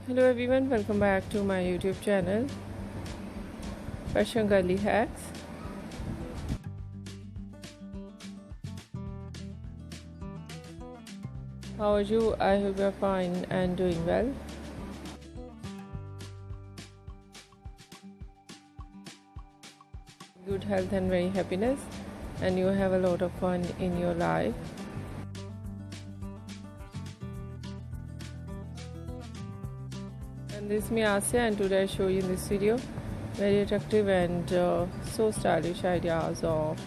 Hello everyone, welcome back to my YouTube channel Fashion Girly Hacks. How are you? I hope you are fine and doing well. Good health and very happiness, and you have a lot of fun in your life. And this is me Asya, and today I show you in this video very attractive and so stylish ideas of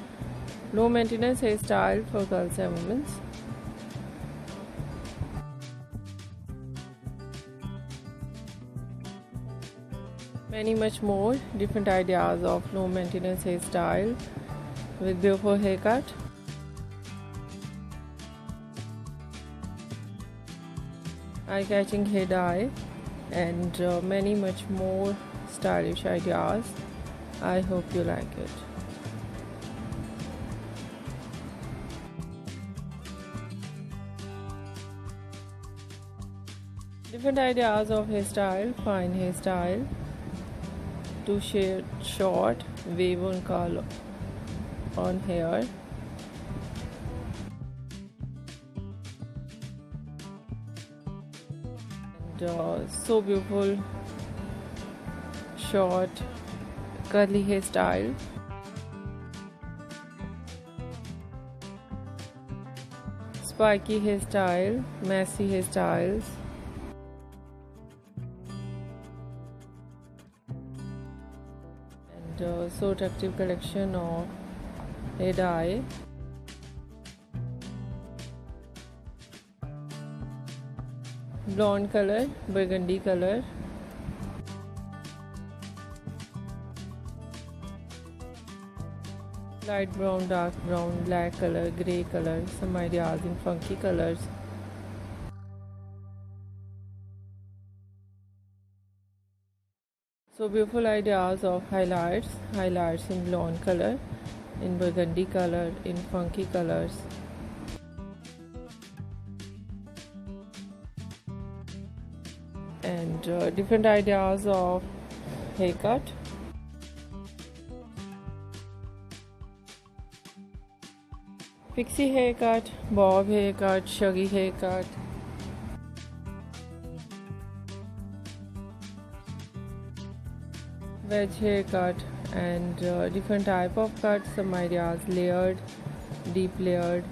low maintenance hairstyle for girls and women. Many much more different ideas of low maintenance hairstyle with beautiful haircut. Eye-catching hair dye and many much more stylish ideas. I hope you like it. Different ideas of hairstyle, fine hairstyle, to short wave on curl on hair, and so beautiful short curly hairstyle, spiky hairstyle, messy hairstyles, and so attractive collection of hair dye. Blonde color, burgundy color, light brown, dark brown, black color, grey color, some ideas in funky colors. So beautiful ideas of highlights in blonde color, in burgundy color, in funky colors. And different ideas of haircut. Pixie haircut, bob haircut, shaggy haircut, wedge haircut, and different type of cuts. Some ideas layered, deep layered,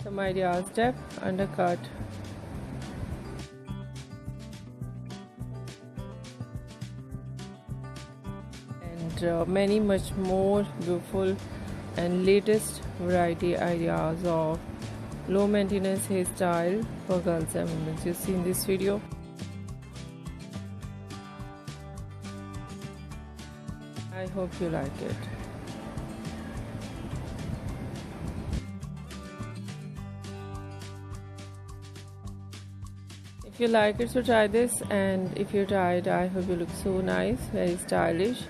some ideas step, undercut, and many much more beautiful and latest variety ideas of low maintenance hairstyle for girls and women you see in this video. I hope you like it. If you like it, so try this, and if you try it, I hope you look so nice, very stylish,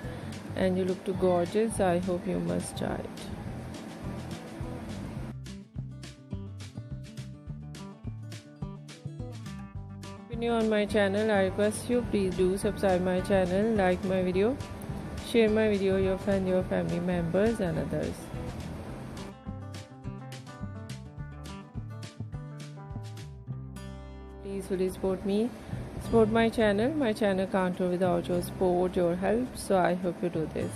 and you look too gorgeous. I hope you must try it. If you're new on my channel, I request you please do subscribe my channel, like my video, share my video with your friends, your family members and others. Please support me, support my channel. My channel can't do without your support, your help, so I hope you do this.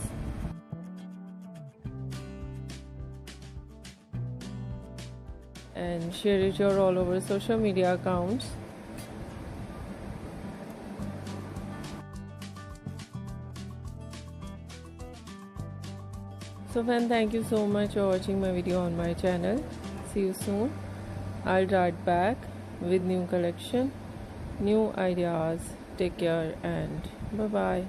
And share it your all over social media accounts. So friends, thank you so much for watching my video on my channel. See you soon. I'll write back with new collection, new ideas. Take care and bye bye.